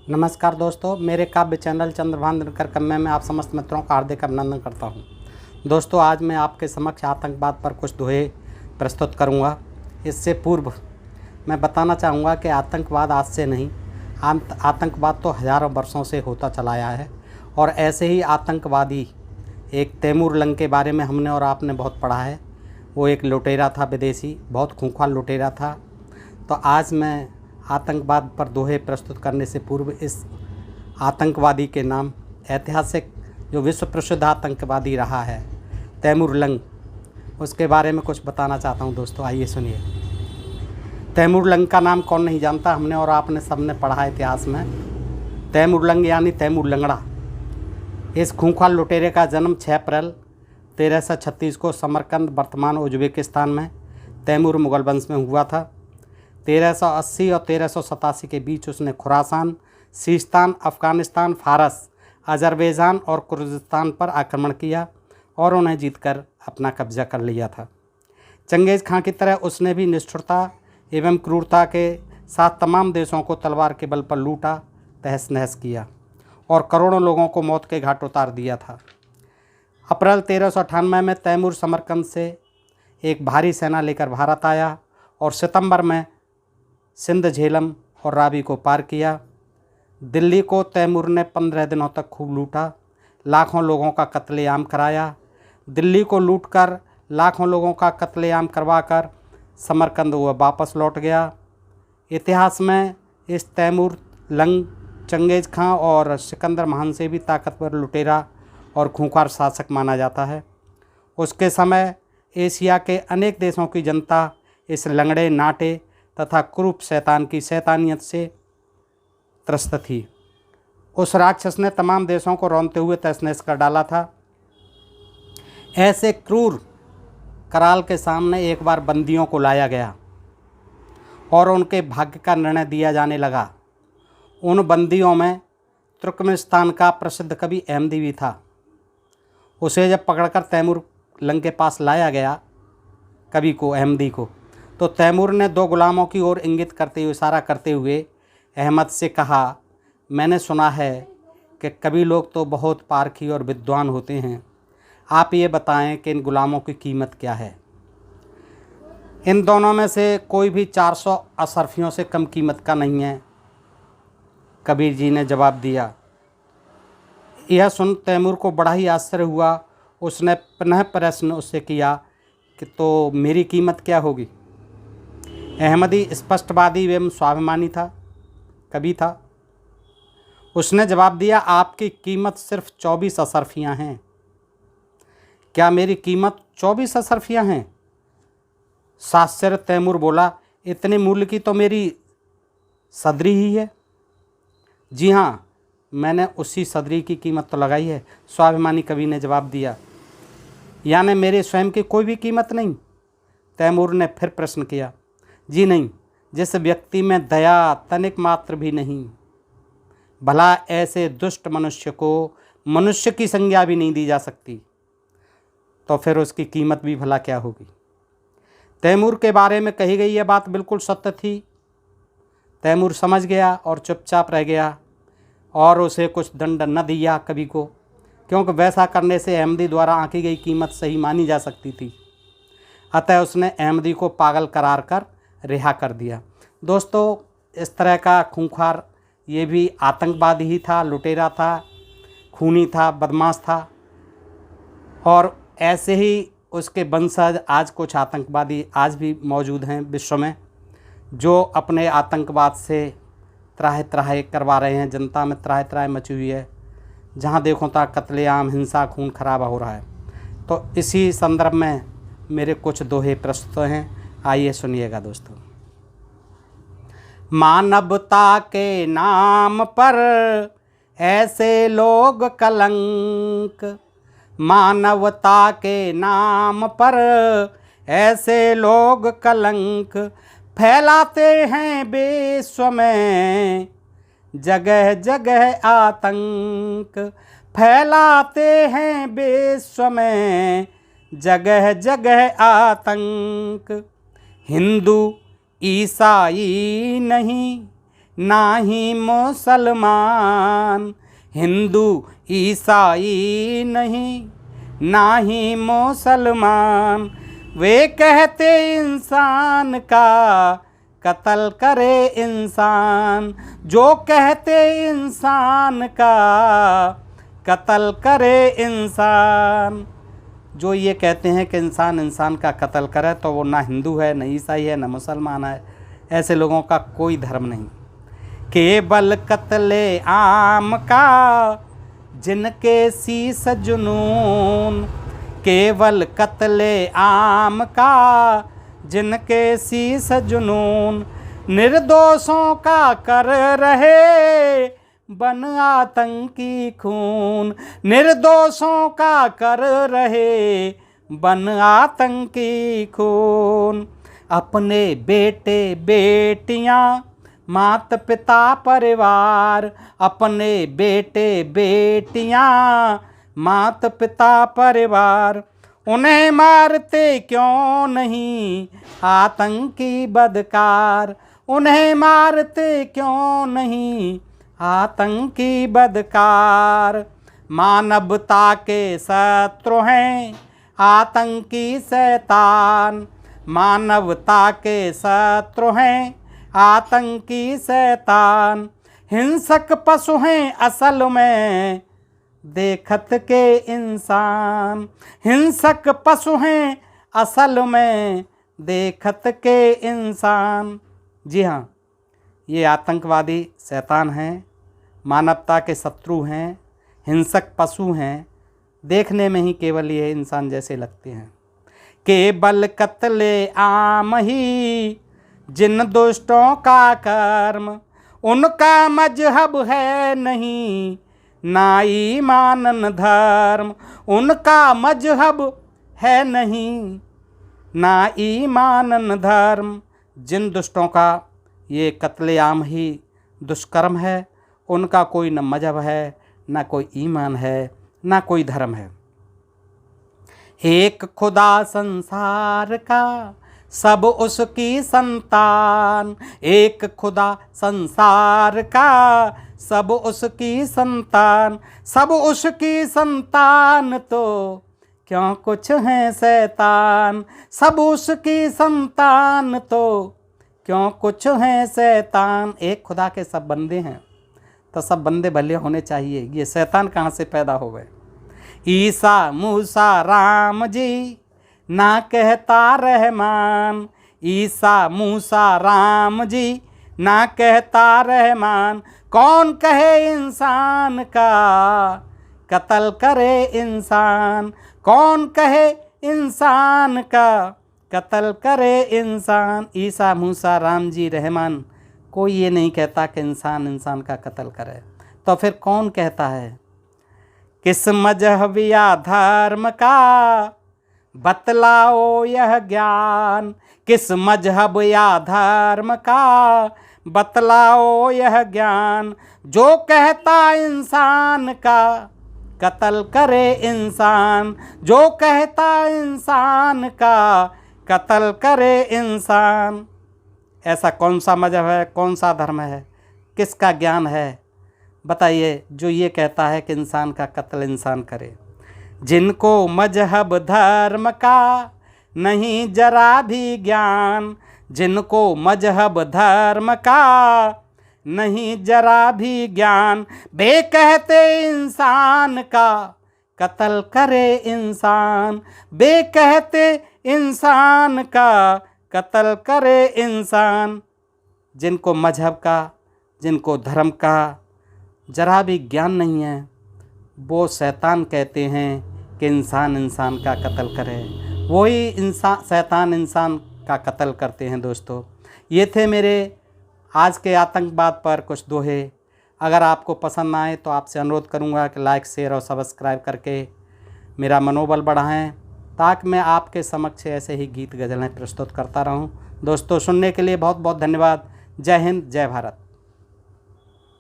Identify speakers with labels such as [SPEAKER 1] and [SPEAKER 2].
[SPEAKER 1] नमस्कार दोस्तों, मेरे काव्य चैनल चंद्रभान दिनकर कम्मे में आप समस्त मित्रों का हार्दिक अभिनंदन करता हूं। दोस्तों, आज मैं आपके समक्ष आतंकवाद पर कुछ दोहे प्रस्तुत करूंगा। इससे पूर्व मैं बताना चाहूँगा कि आतंकवाद आज से नहीं, आतंकवाद तो हज़ारों वर्षों से होता चला आया है। और ऐसे ही आतंकवादी एक तैमूर लंग के बारे में हमने और आपने बहुत पढ़ा है। वो एक लुटेरा था, विदेशी, बहुत खूंखार लुटेरा था। तो आज मैं आतंकवाद पर दोहे प्रस्तुत करने से पूर्व इस आतंकवादी के नाम, ऐतिहासिक जो विश्व प्रसिद्ध आतंकवादी रहा है तैमूर लंग, उसके बारे में कुछ बताना चाहता हूं। दोस्तों आइए सुनिए। तैमूर लंग का नाम कौन नहीं जानता, हमने और आपने सबने पढ़ा है इतिहास में। तैमूर लंग यानी तैमूर लंगड़ा। इस खूंखार लुटेरे का जन्म 6 अप्रैल 1336 को समरकंद, वर्तमान उज्बेकिस्तान में, तैमूर मुगल वंश में हुआ था। 1380 और 1387 के बीच उसने खुरासान, सीस्तान, अफ़गानिस्तान, फ़ारस, अज़रबैजान और कुर्दिस्तान पर आक्रमण किया और उन्हें जीतकर अपना कब्जा कर लिया था। चंगेज़ खां की तरह उसने भी निष्ठुरता एवं क्रूरता के साथ तमाम देशों को तलवार के बल पर लूटा, तहस नहस किया और करोड़ों लोगों को मौत के घाट उतार दिया था। अप्रैल 1398 में तैमूर समरकंद से एक भारी सेना लेकर भारत आया और सितंबर में सिंध, झेलम और रावी को पार किया। दिल्ली को तैमूर ने 15 दिनों तक खूब लूटा, लाखों लोगों का कत्लेआम कराया। दिल्ली को लूटकर, लाखों लोगों का कत्लेआम करवाकर समरकंद वह वापस लौट गया। इतिहास में इस तैमूर लंग चंगेज़ खां और सिकंदर महान से भी ताकतवर लुटेरा और खूंखार शासक माना जाता है। उसके समय एशिया के अनेक देशों की जनता इस लंगड़े, नाटे तथा क्रूप शैतान की शैतानियत से त्रस्त थी। उस राक्षस ने तमाम देशों को रौंदते हुए तहस नहस कर डाला था। ऐसे क्रूर कराल के सामने एक बार बंदियों को लाया गया और उनके भाग्य का निर्णय दिया जाने लगा। उन बंदियों में तुर्कमेनिस्तान का प्रसिद्ध कवि अहमदी भी था। उसे जब पकड़कर तैमूर लंग के पास लाया गया, कवि को, अहमदी को, तो तैमूर ने 2 गुलामों की ओर इंगित करते हुए, इशारा करते हुए अहमद से कहा, मैंने सुना है कि कवि लोग तो बहुत पारखी और विद्वान होते हैं। आप ये बताएं कि इन गुलामों की कीमत क्या है। इन दोनों में से कोई भी 400 अशरफियों से कम कीमत का नहीं है, कबीर जी ने जवाब दिया। यह सुन तैमूर को बड़ा ही आश्चर्य हुआ। उसने पुनः प्रश्न उससे किया कि तो मेरी कीमत क्या होगी। अहमदी स्पष्टवादी एवं स्वाभिमानी था, कवि था। उसने जवाब दिया, आपकी कीमत सिर्फ 24 अशरफियाँ हैं। क्या मेरी कीमत 24 अशरफियाँ हैं? साश्चर्य तैमूर बोला, इतने मूल्य की तो मेरी सदरी ही है। जी हाँ, मैंने उसी सदरी की कीमत तो लगाई है, स्वाभिमानी कवि ने जवाब दिया। यानी मेरे स्वयं की कोई भी कीमत नहीं? तैमूर ने फिर प्रश्न किया। जी नहीं, जिस व्यक्ति में दया तनिक मात्र भी नहीं, भला ऐसे दुष्ट मनुष्य को मनुष्य की संज्ञा भी नहीं दी जा सकती, तो फिर उसकी कीमत भी भला क्या होगी। तैमूर के बारे में कही गई यह बात बिल्कुल सत्य थी। तैमूर समझ गया और चुपचाप रह गया और उसे कुछ दंड न दिया कवि को, क्योंकि वैसा करने से अहमदी द्वारा आंकी गई कीमत सही मानी जा सकती थी। अतः उसने अहमदी को पागल करार कर रिहा कर दिया। दोस्तों, इस तरह का खूंखार ये भी आतंकवादी ही था, लुटेरा था, खूनी था, बदमाश था। और ऐसे ही उसके वंशज आज कुछ आतंकवादी आज भी मौजूद हैं विश्व में, जो अपने आतंकवाद से त्राह त्राह करवा रहे हैं। जनता में त्राह त्राह मची हुई है, जहाँ देखो तहाँ कत्लेआम, हिंसा, खून खराबा हो रहा है। तो इसी संदर्भ में मेरे कुछ दोहे प्रस्तुत हैं, आइए सुनिएगा दोस्तों। मानवता के नाम पर ऐसे लोग कलंक, मानवता के नाम पर ऐसे लोग कलंक, फैलाते हैं विश्व में जगह जगह आतंक, फैलाते हैं विश्व में जगह जगह आतंक। हिंदू ईसाई नहीं, ना ही मुसलमान, हिंदू ईसाई नहीं, ना ही मुसलमान। वे कहते इंसान का कत्ल करे इंसान, जो कहते इंसान का कत्ल करे इंसान। जो ये कहते हैं कि इंसान इंसान का कत्ल करे तो वो ना हिंदू है, ना ईसाई है, ना मुसलमान है। ऐसे लोगों का कोई धर्म नहीं। केवल कत्ले आम का जिनके शीस जुनून, केवल कत्ले आम का जिनके शीस जुनून। निर्दोषों का कर रहे बन आतंकी खून, निर्दोषों का कर रहे बन आतंकी खून। अपने बेटे बेटियां, मात पिता परिवार, अपने बेटे बेटियां, मात पिता परिवार। उन्हें मारते क्यों नहीं आतंकी बदकार, उन्हें मारते क्यों नहीं आतंकी बदकार। मानवता के शत्रु हैं आतंकी शैतान, मानवता के शत्रु हैं आतंकी शैतान। हिंसक पशु हैं असल में देखत के इंसान, हिंसक पशु हैं असल में देखत के इंसान। जी हाँ, ये आतंकवादी शैतान हैं, मानवता के शत्रु हैं, हिंसक पशु हैं, देखने में ही केवल ये इंसान जैसे लगते हैं। केवल कत्ले आम ही जिन दुष्टों का कर्म, उनका मजहब है नहीं ना ईमान न धर्म, उनका मजहब है नहीं ना ईमान न धर्म। जिन दुष्टों का ये कत्ले आम ही दुष्कर्म है, उनका कोई न मजहब है, ना कोई ईमान है, ना कोई धर्म है। एक खुदा संसार का सब उसकी संतान, एक खुदा संसार का सब उसकी संतान। सब उसकी संतान तो क्यों कुछ है शैतान, सब उसकी संतान तो क्यों कुछ है शैतान। एक खुदा के सब बंदे हैं तो सब बंदे भले होने चाहिए, ये शैतान कहाँ से पैदा हो गए। ईसा मूसा राम जी ना कहता रहमान, ईसा मूसा राम जी ना कहता रहमान। कौन कहे इंसान का कत्ल करे इंसान, कौन कहे इंसान का कत्ल करे इंसान। ईसा मूसा राम जी रहमान, कोई ये नहीं कहता कि इंसान इंसान का कत्ल करे। तो फिर कौन कहता है? किस मजहब या धर्म का बतलाओ यह ज्ञान, किस मजहब या धर्म का बतलाओ यह ज्ञान। जो कहता इंसान का कत्ल करे इंसान, जो कहता इंसान का कत्ल करे इंसान। ऐसा कौन सा मजहब है, कौन सा धर्म है, किसका ज्ञान है बताइए जो ये कहता है कि इंसान का कत्ल इंसान करे। जिनको मजहब धर्म का नहीं जरा भी ज्ञान, जिनको मजहब धर्म का नहीं जरा भी ज्ञान। वे कहते इंसान का कत्ल करे इंसान, वे कहते इंसान का कत्ल करे इंसान। जिनको मजहब का, जिनको धर्म का जरा भी ज्ञान नहीं है, वो शैतान कहते हैं कि इंसान इंसान का कत्ल करे। वही इंसान शैतान इंसान का कत्ल करते हैं। दोस्तों, ये थे मेरे आज के आतंकवाद पर कुछ दोहे। अगर आपको पसंद आए तो आपसे अनुरोध करूंगा कि लाइक शेयर और सब्सक्राइब करके मेरा मनोबल बढ़ाएं, ताकि मैं आपके समक्ष ऐसे ही गीत गज़लें प्रस्तुत करता रहूं। दोस्तों, सुनने के लिए बहुत बहुत धन्यवाद। जय हिंद, जय भारत।